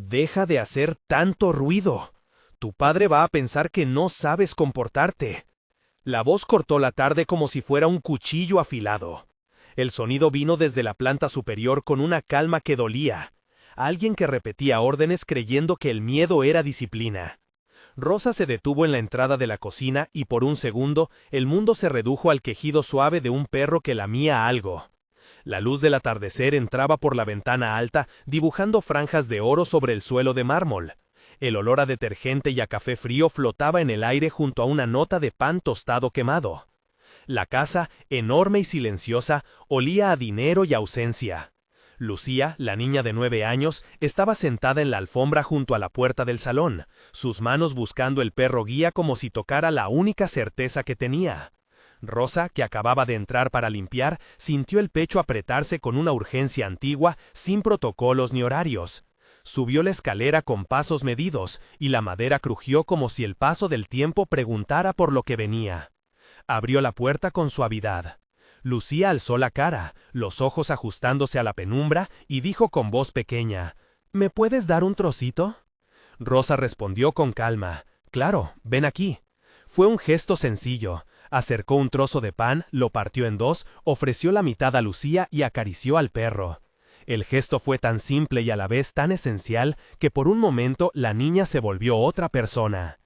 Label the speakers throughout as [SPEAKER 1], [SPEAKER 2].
[SPEAKER 1] Deja de hacer tanto ruido. Tu padre va a pensar que no sabes comportarte. La voz cortó la tarde como si fuera un cuchillo afilado. El sonido vino desde la planta superior con una calma que dolía. Alguien que repetía órdenes creyendo que el miedo era disciplina. Rosa se detuvo en la entrada de la cocina y por un segundo el mundo se redujo al quejido suave de un perro que lamía algo. La luz del atardecer entraba por la ventana alta, dibujando franjas de oro sobre el suelo de mármol. El olor a detergente y a café frío flotaba en el aire junto a una nota de pan tostado quemado. La casa, enorme y silenciosa, olía a dinero y ausencia. Lucía, la niña de 9 años, estaba sentada en la alfombra junto a la puerta del salón, sus manos buscando el perro guía como si tocara la única certeza que tenía. Rosa, que acababa de entrar para limpiar, sintió el pecho apretarse con una urgencia antigua, sin protocolos ni horarios. Subió la escalera con pasos medidos, y la madera crujió como si el paso del tiempo preguntara por lo que venía. Abrió la puerta con suavidad. Lucía alzó la cara, los ojos ajustándose a la penumbra, y dijo con voz pequeña, «¿Me puedes dar un trocito?» Rosa respondió con calma, «Claro, ven aquí». Fue un gesto sencillo. Acercó un trozo de pan, lo partió en dos, ofreció la mitad a Lucía y acarició al perro. El gesto fue tan simple y a la vez tan esencial que por un momento la niña se volvió otra persona.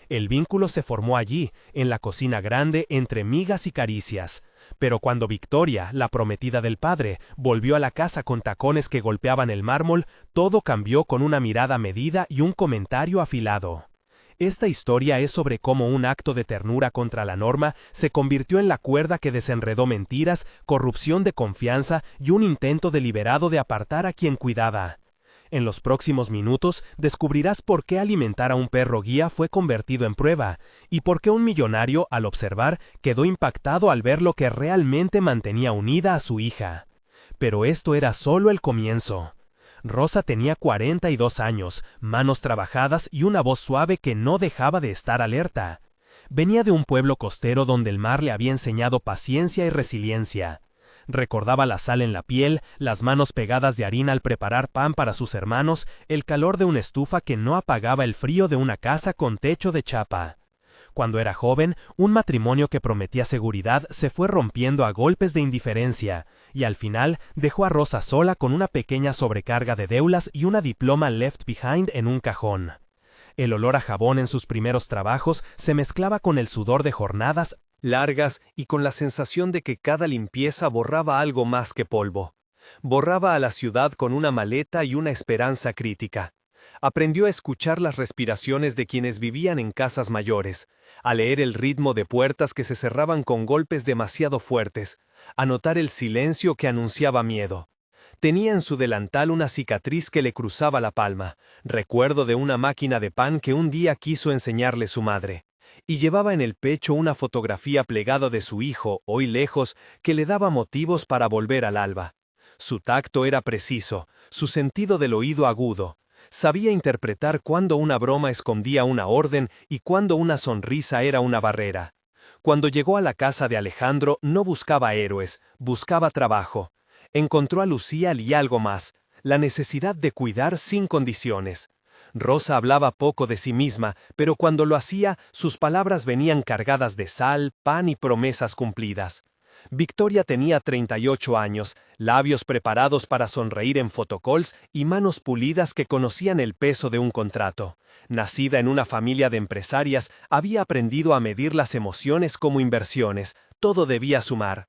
[SPEAKER 1] El vínculo se formó allí, en la cocina grande, entre migas y caricias. Pero cuando Victoria, la prometida del padre, volvió a la casa con tacones que golpeaban el mármol, todo cambió con una mirada medida y un comentario afilado. Esta historia es sobre cómo un acto de ternura contra la norma se convirtió en la cuerda que desenredó mentiras, corrupción de confianza y un intento deliberado de apartar a quien cuidaba. En los próximos minutos descubrirás por qué alimentar a un perro guía fue convertido en prueba, y por qué un millonario, al observar, quedó impactado al ver lo que realmente mantenía unida a su hija. Pero esto era solo el comienzo. Rosa tenía 42 años, manos trabajadas y una voz suave que no dejaba de estar alerta. Venía de un pueblo costero donde el mar le había enseñado paciencia y resiliencia. Recordaba la sal en la piel, las manos pegadas de harina al preparar pan para sus hermanos, el calor de una estufa que no apagaba el frío de una casa con techo de chapa. Cuando era joven, un matrimonio que prometía seguridad se fue rompiendo a golpes de indiferencia, y al final dejó a Rosa sola con una pequeña sobrecarga de deulas y una diploma left behind en un cajón. El olor a jabón en sus primeros trabajos se mezclaba con el sudor de jornadas largas y con la sensación de que cada limpieza borraba algo más que polvo. Borraba a la ciudad con una maleta y una esperanza crítica. Aprendió a escuchar las respiraciones de quienes vivían en casas mayores, a leer el ritmo de puertas que se cerraban con golpes demasiado fuertes, a notar el silencio que anunciaba miedo. Tenía en su delantal una cicatriz que le cruzaba la palma, recuerdo de una máquina de pan que un día quiso enseñarle su madre. Y llevaba en el pecho una fotografía plegada de su hijo, hoy lejos, que le daba motivos para volver al alba. Su tacto era preciso, su sentido del oído agudo. Sabía interpretar cuándo una broma escondía una orden y cuándo una sonrisa era una barrera. Cuando llegó a la casa de Alejandro no buscaba héroes, buscaba trabajo. Encontró a Lucía y algo más, la necesidad de cuidar sin condiciones. Rosa hablaba poco de sí misma, pero cuando lo hacía, sus palabras venían cargadas de sal, pan y promesas cumplidas. Victoria tenía 38 años, labios preparados para sonreír en photocalls y manos pulidas que conocían el peso de un contrato. Nacida en una familia de empresarias, había aprendido a medir las emociones como inversiones, todo debía sumar.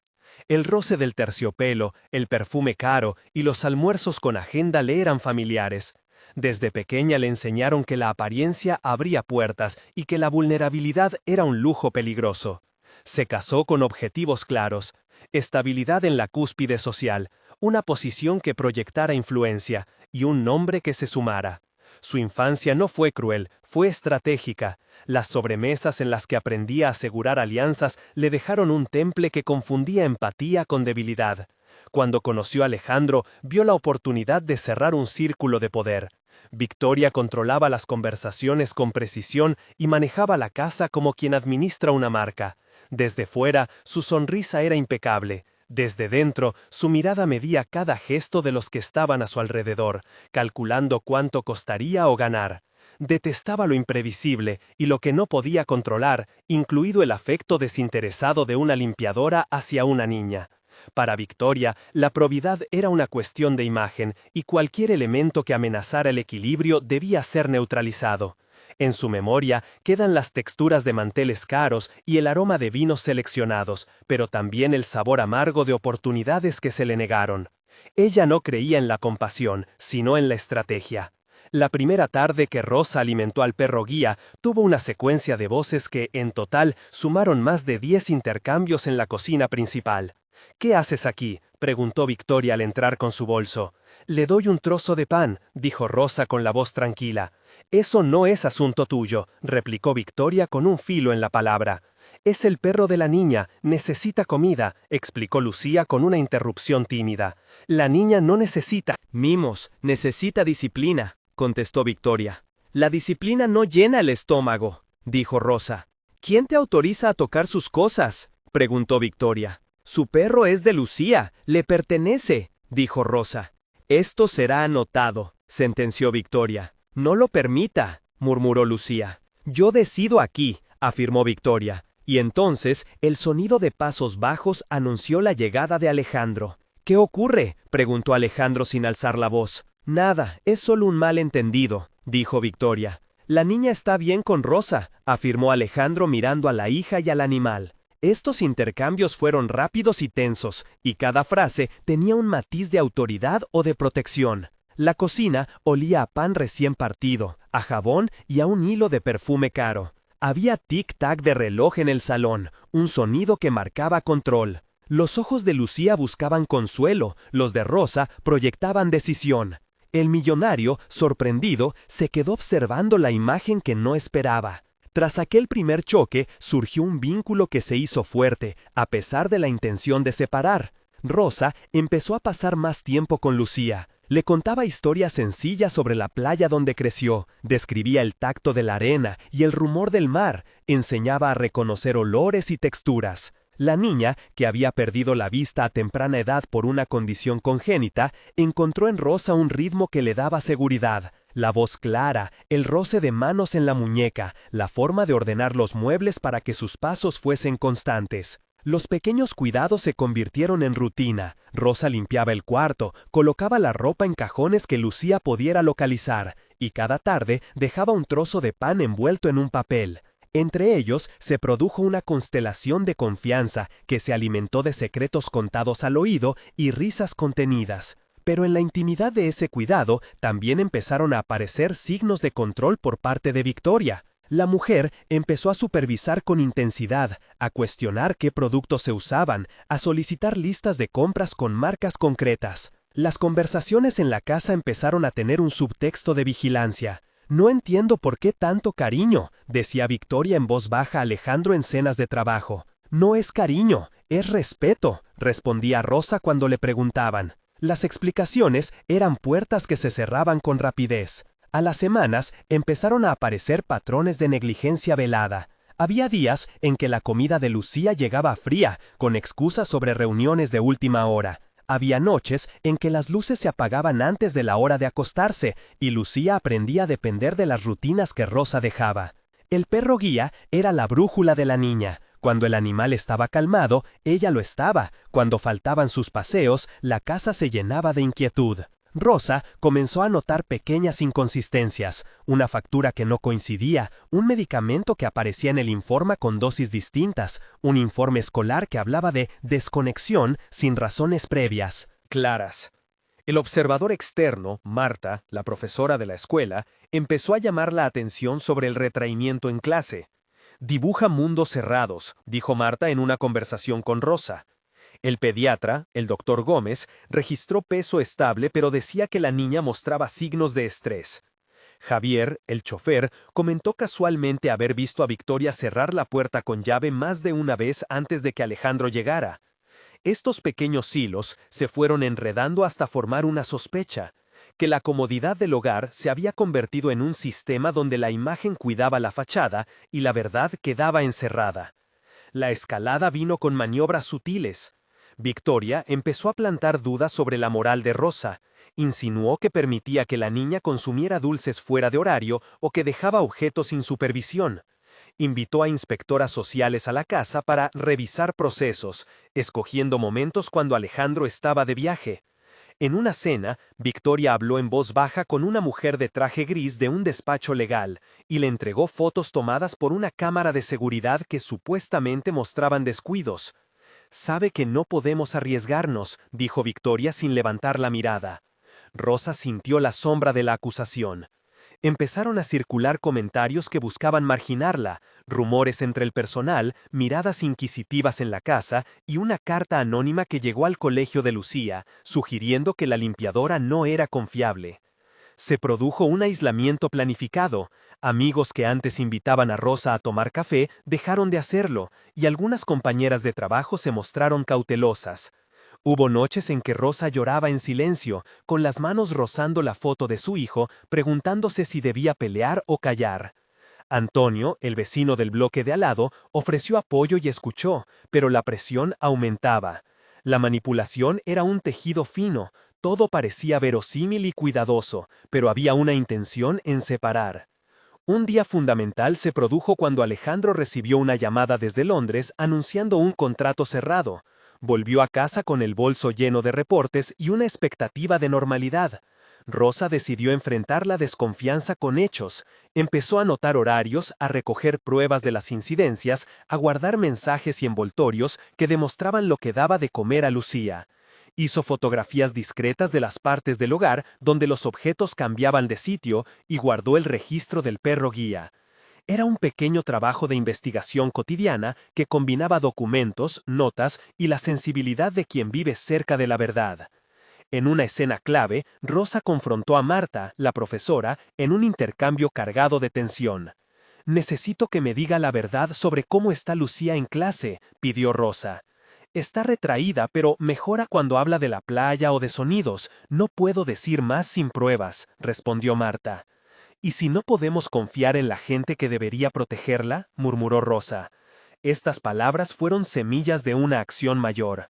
[SPEAKER 1] El roce del terciopelo, el perfume caro y los almuerzos con agenda le eran familiares. Desde pequeña le enseñaron que la apariencia abría puertas y que la vulnerabilidad era un lujo peligroso. Se casó con objetivos claros, estabilidad en la cúspide social, una posición que proyectara influencia y un nombre que se sumara. Su infancia no fue cruel, fue estratégica. Las sobremesas en las que aprendía a asegurar alianzas le dejaron un temple que confundía empatía con debilidad. Cuando conoció a Alejandro, vio la oportunidad de cerrar un círculo de poder. Victoria controlaba las conversaciones con precisión y manejaba la casa como quien administra una marca. Desde fuera, su sonrisa era impecable.
[SPEAKER 2] Desde dentro, su mirada medía cada gesto de los que estaban a su alrededor, calculando cuánto costaría o ganar. Detestaba lo imprevisible y lo que no podía controlar, incluido el afecto desinteresado de una limpiadora hacia una niña. Para Victoria, la probidad era una cuestión de imagen y cualquier elemento que amenazara el equilibrio debía ser neutralizado. En su memoria quedan las texturas de manteles caros y el aroma de vinos seleccionados, pero también el sabor amargo de oportunidades que se le negaron. Ella no creía en la compasión, sino en la estrategia. La primera tarde que Rosa alimentó al perro guía, tuvo una secuencia de voces que, en total, sumaron más de 10 intercambios en la cocina principal. «¿Qué haces aquí?», preguntó Victoria al entrar con su bolso. «Le doy un trozo de pan», dijo Rosa con la voz tranquila. «Eso no es asunto tuyo», replicó Victoria con un filo en la palabra. «Es el perro de la niña, necesita comida», explicó Lucía con una interrupción tímida. «La niña no necesita
[SPEAKER 1] mimos, necesita disciplina», contestó Victoria. «La disciplina no llena el estómago», dijo Rosa. «¿Quién te autoriza a tocar sus cosas?», preguntó Victoria. «Su perro es de Lucía, le pertenece», dijo Rosa. «Esto será anotado», sentenció Victoria. «No lo permita», murmuró Lucía. «Yo decido aquí», afirmó Victoria. Y entonces el sonido de pasos bajos anunció la llegada de Alejandro. «¿Qué ocurre?», preguntó Alejandro sin alzar la voz. «Nada, es solo un malentendido», dijo Victoria. «La niña está bien con Rosa», afirmó Alejandro mirando a la hija y al animal. Estos intercambios fueron rápidos y tensos, y cada frase tenía un matiz de autoridad o de protección. La cocina olía a pan recién partido, a jabón y a un hilo de perfume caro. Había tic-tac de reloj en el salón, un sonido que marcaba control. Los ojos de Lucía buscaban consuelo, los de Rosa proyectaban decisión. El millonario, sorprendido, se quedó observando la imagen que no esperaba. Tras aquel primer choque, surgió un vínculo que se hizo fuerte, a pesar de la intención de separar. Rosa empezó a pasar más tiempo con Lucía. Le contaba historias sencillas sobre la playa donde creció, describía el tacto de la arena y el rumor del mar, enseñaba a reconocer olores y texturas. La niña, que había perdido la vista a temprana edad por una condición congénita, encontró en Rosa un ritmo que le daba seguridad. La voz clara, el roce de manos en la muñeca, la forma de ordenar los muebles para que sus pasos fuesen constantes. Los pequeños cuidados se convirtieron en rutina. Rosa limpiaba el cuarto, colocaba la ropa en cajones que Lucía pudiera localizar, y cada tarde dejaba un trozo de pan envuelto en un papel. Entre ellos se produjo una constelación de confianza que se alimentó de secretos contados al oído y risas contenidas. Pero en la intimidad de ese cuidado también empezaron a aparecer signos de control por parte de Victoria. La mujer empezó a supervisar con intensidad, a cuestionar qué productos se usaban, a solicitar listas de compras con marcas concretas. Las conversaciones en la casa empezaron a tener un subtexto de vigilancia. «No entiendo por qué tanto cariño», decía Victoria en voz baja a Alejandro en cenas de trabajo. «No es cariño, es respeto», respondía Rosa cuando le preguntaban. Las explicaciones eran puertas que se cerraban con rapidez. A las semanas empezaron a aparecer patrones de negligencia velada. Había días en que la comida de Lucía llegaba fría, con excusas sobre reuniones de última hora. Había noches en que las luces se apagaban antes de la hora de acostarse, y Lucía aprendía a depender de las rutinas que Rosa dejaba. El perro guía era la brújula de la niña. Cuando el animal estaba calmado, ella lo estaba. Cuando faltaban sus paseos, la casa se llenaba de inquietud. Rosa comenzó a notar pequeñas inconsistencias, una factura que no coincidía, un medicamento que aparecía en el informe con dosis distintas, un informe escolar que hablaba de desconexión sin razones previas.
[SPEAKER 2] Claras. El observador externo, Marta, la profesora de la escuela, empezó a llamar la atención sobre el retraimiento en clase. «Dibuja mundos cerrados», dijo Marta en una conversación con Rosa. El pediatra, el doctor Gómez, registró peso estable pero decía que la niña mostraba signos de estrés. Javier, el chofer, comentó casualmente haber visto a Victoria cerrar la puerta con llave más de una vez antes de que Alejandro llegara. Estos pequeños hilos se fueron enredando hasta formar una sospecha, que la comodidad del hogar se había convertido en un sistema donde la imagen cuidaba la fachada y la verdad quedaba encerrada. La escalada vino con maniobras sutiles. Victoria empezó a plantar dudas sobre la moral de Rosa. Insinuó que permitía que la niña consumiera dulces fuera de horario o que dejaba objetos sin supervisión. Invitó a inspectoras sociales a la casa para revisar procesos, escogiendo momentos cuando Alejandro estaba de viaje. En una cena, Victoria habló en voz baja con una mujer de traje gris de un despacho legal y le entregó fotos tomadas por una cámara de seguridad que supuestamente mostraban descuidos. «Sabe que no podemos arriesgarnos», dijo Victoria sin levantar la mirada. Rosa sintió la sombra de la acusación. Empezaron a circular comentarios que buscaban marginarla, rumores entre el personal, miradas inquisitivas en la casa y una carta anónima que llegó al colegio de Lucía, sugiriendo que la limpiadora no era confiable. Se produjo un aislamiento planificado. Amigos que antes invitaban a Rosa a tomar café dejaron de hacerlo, y algunas compañeras de trabajo se mostraron cautelosas. Hubo noches en que Rosa lloraba en silencio, con las manos rozando la foto de su hijo, preguntándose si debía pelear o callar. Antonio, el vecino del bloque de al lado, ofreció apoyo y escuchó, pero la presión aumentaba. La manipulación era un tejido fino, todo parecía verosímil y cuidadoso, pero había una intención en separar. Un día fundamental se produjo cuando Alejandro recibió una llamada desde Londres anunciando un contrato cerrado. Volvió a casa con el bolso lleno de reportes y una expectativa de normalidad. Rosa decidió enfrentar la desconfianza con hechos. Empezó a anotar horarios, a recoger pruebas de las incidencias, a guardar mensajes y envoltorios que demostraban lo que daba de comer a Lucía. Hizo fotografías discretas de las partes del hogar donde los objetos cambiaban de sitio y guardó el registro del perro guía. Era un pequeño trabajo de investigación cotidiana que combinaba documentos, notas y la sensibilidad de quien vive cerca de la verdad. En una escena clave, Rosa confrontó a Marta, la profesora, en un intercambio cargado de tensión. «Necesito que me diga la verdad sobre cómo está Lucía en clase», pidió Rosa. «Está retraída, pero mejora cuando habla de la playa o de sonidos. No puedo decir más sin pruebas», respondió Marta. «¿Y si no podemos confiar en la gente que debería protegerla?», murmuró Rosa. Estas palabras fueron semillas de una acción mayor.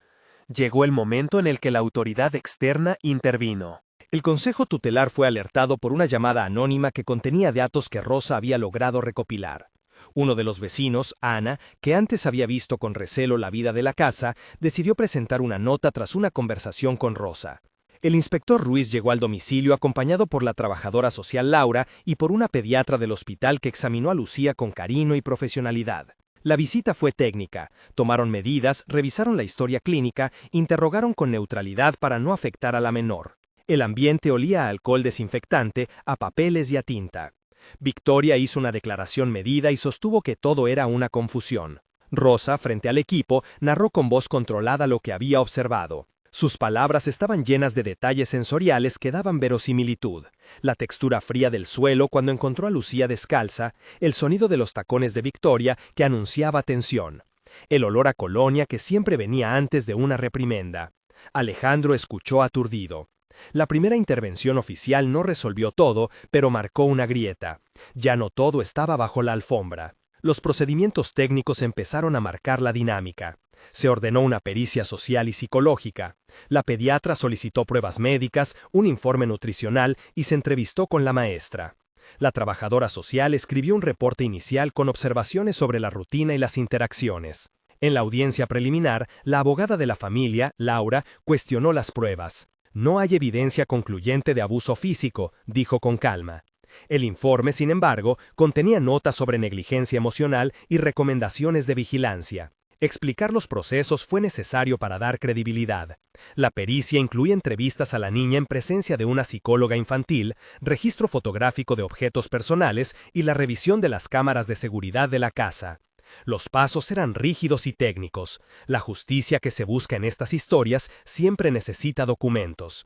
[SPEAKER 2] Llegó el momento en el que la autoridad externa intervino.
[SPEAKER 1] El Consejo Tutelar fue alertado por una llamada anónima que contenía datos que Rosa había logrado recopilar. Uno de los vecinos, Ana, que antes había visto con recelo la vida de la casa, decidió presentar una nota tras una conversación con Rosa. El inspector Ruiz llegó al domicilio acompañado por la trabajadora social Laura y por una pediatra del hospital que examinó a Lucía con cariño y profesionalidad. La visita fue técnica, tomaron medidas, revisaron la historia clínica, interrogaron con neutralidad para no afectar a la menor. El ambiente olía a alcohol desinfectante, a papeles y a tinta. Victoria hizo una declaración medida y sostuvo que todo era una confusión. Rosa, frente al equipo, narró con voz controlada lo que había observado. Sus palabras estaban llenas de detalles sensoriales que daban verosimilitud. La textura fría del suelo cuando encontró a Lucía descalza, el sonido de los tacones de Victoria que anunciaba tensión, el olor a colonia que siempre venía antes de una reprimenda. Alejandro escuchó aturdido. La primera intervención oficial no resolvió todo, pero marcó una grieta. Ya no todo estaba bajo la alfombra. Los procedimientos técnicos empezaron a marcar la dinámica. Se ordenó una pericia social y psicológica. La pediatra solicitó pruebas médicas, un informe nutricional y se entrevistó con la maestra. La trabajadora social escribió un reporte inicial con observaciones sobre la rutina y las interacciones. En la audiencia preliminar, la abogada de la familia, Laura, cuestionó las pruebas. «No hay evidencia concluyente de abuso físico», dijo con calma. El informe, sin embargo, contenía notas sobre negligencia emocional y recomendaciones de vigilancia. Explicar los procesos fue necesario para dar credibilidad. La pericia incluye entrevistas a la niña en presencia de una psicóloga infantil, registro fotográfico de objetos personales y la revisión de las cámaras de seguridad de la casa. Los pasos eran rígidos y técnicos. La justicia que se busca en estas historias siempre necesita documentos.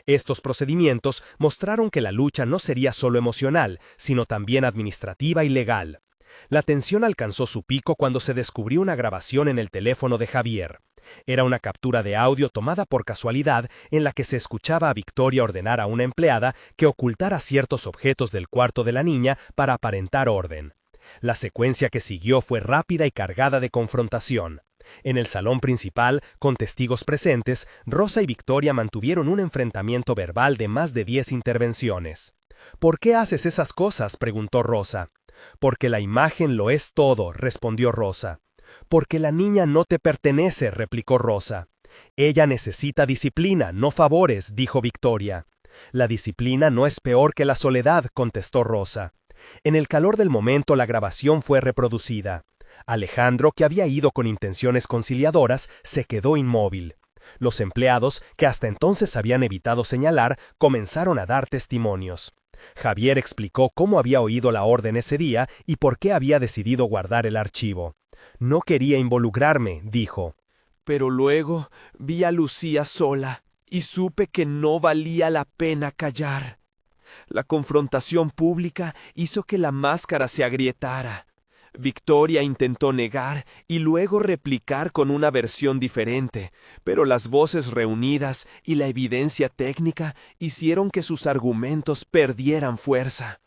[SPEAKER 1] Estos procedimientos mostraron que la lucha no sería solo emocional, sino también administrativa y legal. La tensión alcanzó su pico cuando se descubrió una grabación en el teléfono de Javier. Era una captura de audio tomada por casualidad en la que se escuchaba a Victoria ordenar a una empleada que ocultara ciertos objetos del cuarto de la niña para aparentar orden. La secuencia que siguió fue rápida y cargada de confrontación.
[SPEAKER 2] En el salón principal, con testigos presentes, Rosa y Victoria mantuvieron un enfrentamiento verbal de más de 10 intervenciones. «¿Por qué haces esas cosas?», preguntó Rosa. «Porque la imagen lo es todo», respondió Rosa. «Porque la niña no te pertenece», replicó Rosa. «Ella necesita disciplina, no favores», dijo Victoria. «La disciplina no es peor que la soledad», contestó Rosa. En el calor del momento la grabación fue reproducida. Alejandro, que había ido con intenciones conciliadoras, se quedó inmóvil. Los empleados, que hasta entonces habían evitado señalar, comenzaron a dar testimonios. Javier explicó cómo había oído la orden ese día y por qué había decidido guardar el archivo. «No quería involucrarme», dijo.
[SPEAKER 3] «Pero luego vi a Lucía sola y supe que no valía la pena callar. La confrontación pública hizo que la máscara se agrietara. Victoria intentó negar y luego replicar con una versión diferente, pero las voces reunidas y la evidencia técnica hicieron que sus argumentos perdieran fuerza.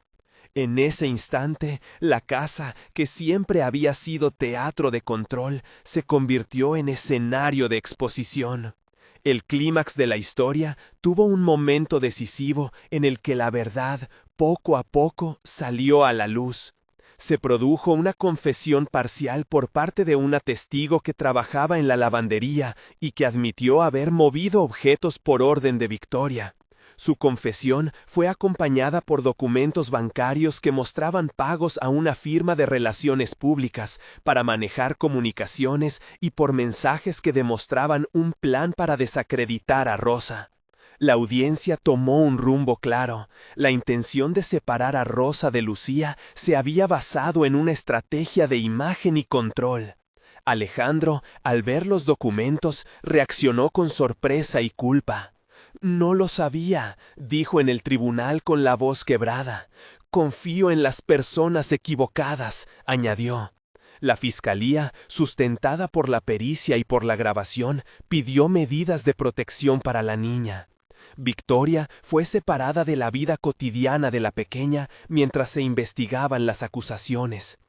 [SPEAKER 3] En ese instante, la casa, que siempre había sido teatro de control, se convirtió en escenario de exposición. El clímax de la historia tuvo un momento decisivo en el que la verdad, poco a poco, salió a la luz. Se produjo una confesión parcial por parte de una testigo que trabajaba en la lavandería y que admitió haber movido objetos por orden de Victoria. Su confesión fue acompañada por documentos bancarios que mostraban pagos a una firma de relaciones públicas para manejar comunicaciones y por mensajes que demostraban un plan para desacreditar a Rosa. La audiencia tomó un rumbo claro. La intención de separar a Rosa de Lucía se había basado en una estrategia de imagen y control. Alejandro, al ver los documentos, reaccionó con sorpresa y culpa. «No lo sabía», dijo en el tribunal con la voz quebrada. «Confío en las personas equivocadas», añadió. La fiscalía, sustentada por la pericia y por la grabación, pidió medidas de protección para la niña. Victoria fue separada de la vida cotidiana de la pequeña mientras se investigaban las acusaciones.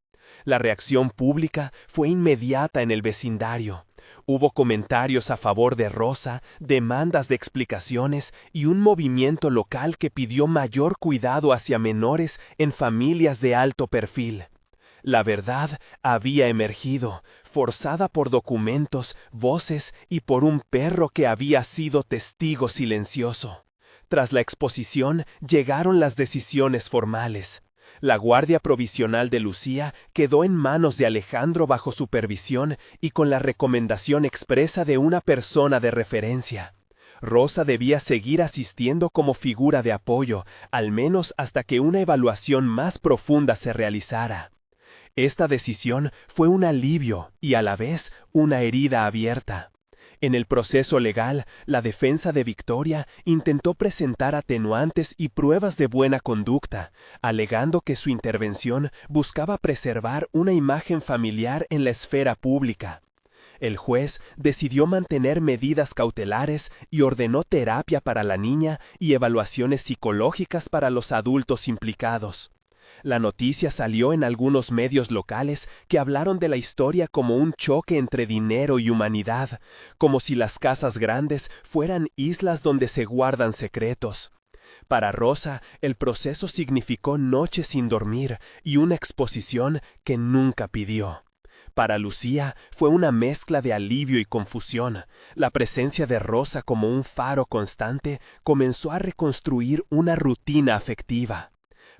[SPEAKER 3] La reacción pública fue inmediata en el vecindario. Hubo comentarios a favor de Rosa, demandas de explicaciones y un movimiento local que pidió mayor cuidado hacia menores en familias de alto perfil. La verdad había emergido, forzada por documentos, voces y por un perro que había sido testigo silencioso. Tras la exposición llegaron las decisiones formales. La guardia provisional de Lucía quedó en manos de Alejandro bajo supervisión y con la recomendación expresa de una persona de referencia. Rosa debía seguir asistiendo como figura de apoyo, al menos hasta que una evaluación más profunda se realizara. Esta decisión fue un alivio y a la vez una herida abierta. En el proceso legal, la defensa de Victoria intentó presentar atenuantes y pruebas de buena conducta, alegando que su intervención buscaba preservar una imagen familiar en la esfera pública. El juez decidió mantener medidas cautelares y ordenó terapia para la niña y evaluaciones psicológicas para los adultos implicados. La noticia salió en algunos medios locales que hablaron de la historia como un choque entre dinero y humanidad, como si las casas grandes fueran islas donde se guardan secretos. Para Rosa, el proceso significó noches sin dormir y una exposición que nunca pidió. Para Lucía fue una mezcla de alivio y confusión. La presencia de Rosa como un faro constante comenzó a reconstruir una rutina afectiva.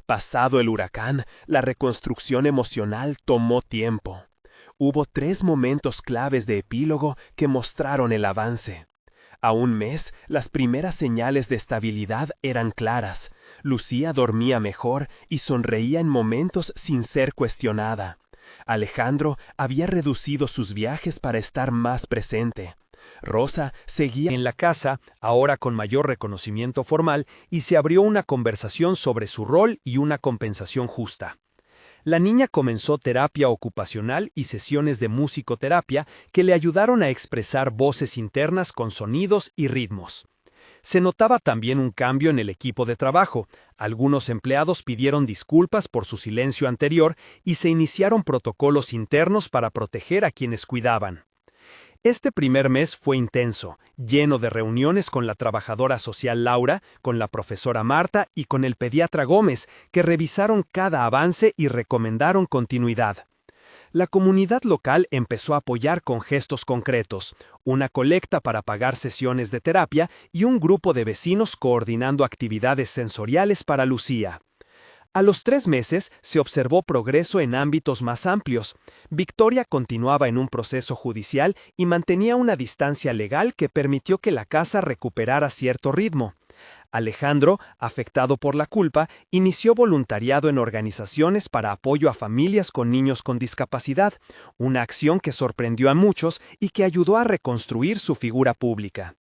[SPEAKER 3] Pasado el huracán, la reconstrucción emocional tomó tiempo. Hubo 3 momentos claves de epílogo que mostraron el avance. A un mes, las primeras señales de estabilidad eran claras. Lucía dormía mejor y sonreía en momentos sin ser cuestionada. Alejandro había reducido sus viajes para estar más presente. Rosa seguía
[SPEAKER 1] en la casa, ahora con mayor reconocimiento formal, y se abrió una conversación sobre su rol y una compensación justa. La niña comenzó terapia ocupacional y sesiones de musicoterapia que le ayudaron a expresar voces internas con sonidos y ritmos. Se notaba también un cambio en el equipo de trabajo. Algunos empleados pidieron disculpas por su silencio anterior y se iniciaron protocolos internos para proteger a quienes cuidaban.
[SPEAKER 2] Este primer mes fue intenso, lleno de reuniones con la trabajadora social Laura, con la profesora Marta y con el pediatra Gómez, que revisaron cada avance y recomendaron continuidad. La comunidad local empezó a apoyar con gestos concretos, una colecta para pagar sesiones de terapia y un grupo de vecinos coordinando actividades sensoriales para Lucía. A los 3 meses se observó progreso en ámbitos más amplios. Victoria continuaba en un proceso judicial y mantenía una distancia legal que permitió que la casa recuperara cierto ritmo. Alejandro, afectado por la culpa, inició voluntariado en organizaciones para apoyo a familias con niños con discapacidad, una acción que sorprendió a muchos y que ayudó a reconstruir su figura pública.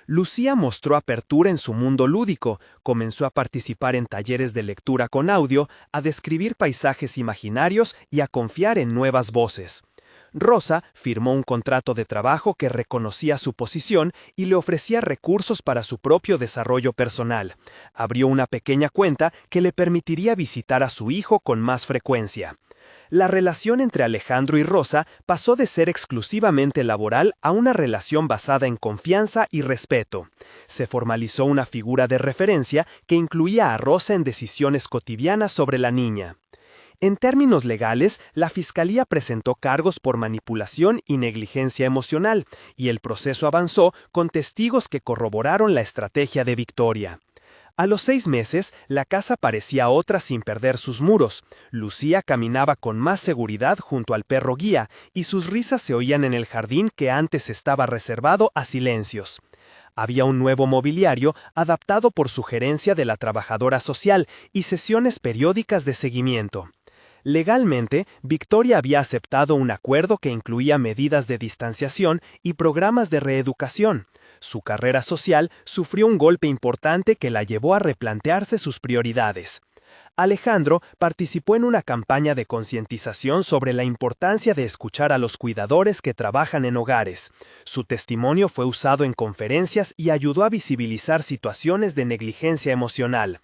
[SPEAKER 2] Lucía mostró apertura en su mundo lúdico, comenzó a participar en talleres de lectura con audio, a describir paisajes imaginarios y a confiar en nuevas voces. Rosa firmó un contrato de trabajo que reconocía su posición y le ofrecía recursos para su propio desarrollo personal. Abrió una pequeña cuenta que le permitiría visitar a su hijo con más frecuencia. La relación entre Alejandro y Rosa pasó de ser exclusivamente laboral a una relación basada en confianza y respeto. Se formalizó una figura de referencia que incluía a Rosa en decisiones cotidianas sobre la niña. En términos legales, la Fiscalía presentó cargos por manipulación y negligencia emocional, y el proceso avanzó con testigos que corroboraron la estrategia de Victoria. A los 6 meses, la casa parecía otra sin perder sus muros. Lucía caminaba con más seguridad junto al perro guía, y sus risas se oían en el jardín que antes estaba reservado a silencios. Había un nuevo mobiliario adaptado por sugerencia de la trabajadora social y sesiones periódicas de seguimiento. Legalmente, Victoria había aceptado un acuerdo que incluía medidas de distanciación y programas de reeducación. Su carrera social sufrió un golpe importante que la llevó a replantearse sus prioridades. Alejandro participó en una campaña de concientización sobre la importancia de escuchar a los cuidadores que trabajan en hogares. Su testimonio fue usado en conferencias y ayudó a visibilizar situaciones de negligencia emocional.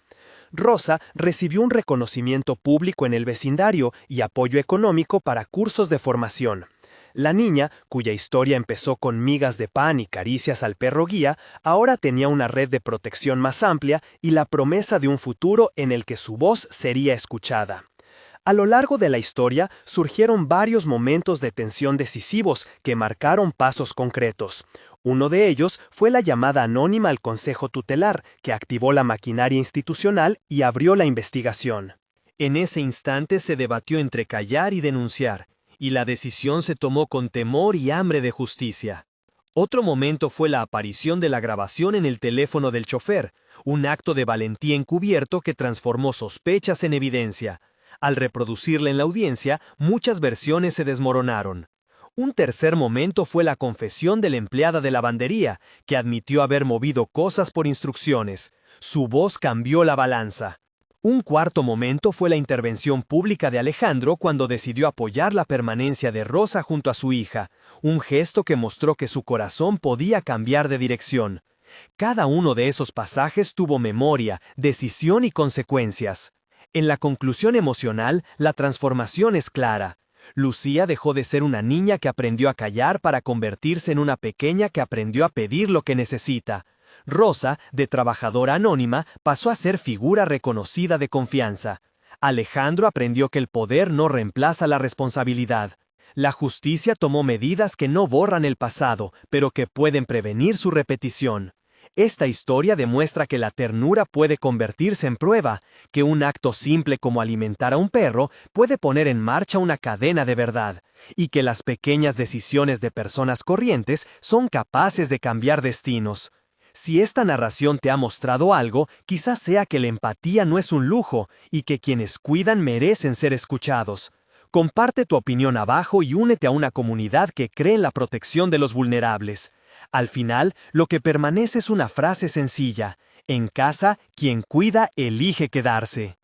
[SPEAKER 2] Rosa recibió un reconocimiento público en el vecindario y apoyo económico para cursos de formación. La niña, cuya historia empezó con migas de pan y caricias al perro guía, ahora tenía una red de protección más amplia y la promesa de un futuro en el que su voz sería escuchada. A lo largo de la historia surgieron varios momentos de tensión decisivos que marcaron pasos concretos. Uno de ellos fue la llamada anónima al Consejo Tutelar, que activó la maquinaria institucional y abrió la investigación.
[SPEAKER 1] En ese instante se debatió entre callar y denunciar, y la decisión se tomó con temor y hambre de justicia. Otro momento fue la aparición de la grabación en el teléfono del chofer, un acto de valentía encubierto que transformó sospechas en evidencia. Al reproducirla en la audiencia, muchas versiones se desmoronaron. Un tercer momento fue la confesión de la empleada de lavandería, que admitió haber movido cosas por instrucciones. Su voz cambió la balanza. Un cuarto momento fue la intervención pública de Alejandro cuando decidió apoyar la permanencia de Rosa junto a su hija, un gesto que mostró que su corazón podía cambiar de dirección. Cada uno de esos pasajes tuvo memoria, decisión y consecuencias. En la conclusión emocional, la transformación es clara. Lucía dejó de ser una niña que aprendió a callar para convertirse en una pequeña que aprendió a pedir lo que necesita. Rosa, de trabajadora anónima, pasó a ser figura reconocida de confianza. Alejandro aprendió que el poder no reemplaza la responsabilidad. La justicia tomó medidas que no borran el pasado, pero que pueden prevenir su repetición. Esta historia demuestra que la ternura puede convertirse en prueba, que un acto simple como alimentar a un perro puede poner en marcha una cadena de verdad, y que las pequeñas decisiones de personas corrientes son capaces de cambiar destinos. Si esta narración te ha mostrado algo, quizás sea que la empatía no es un lujo y que quienes cuidan merecen ser escuchados. Comparte tu opinión abajo y únete a una comunidad que cree en la protección de los vulnerables. Al final, lo que permanece es una frase sencilla: en casa, quien cuida elige quedarse.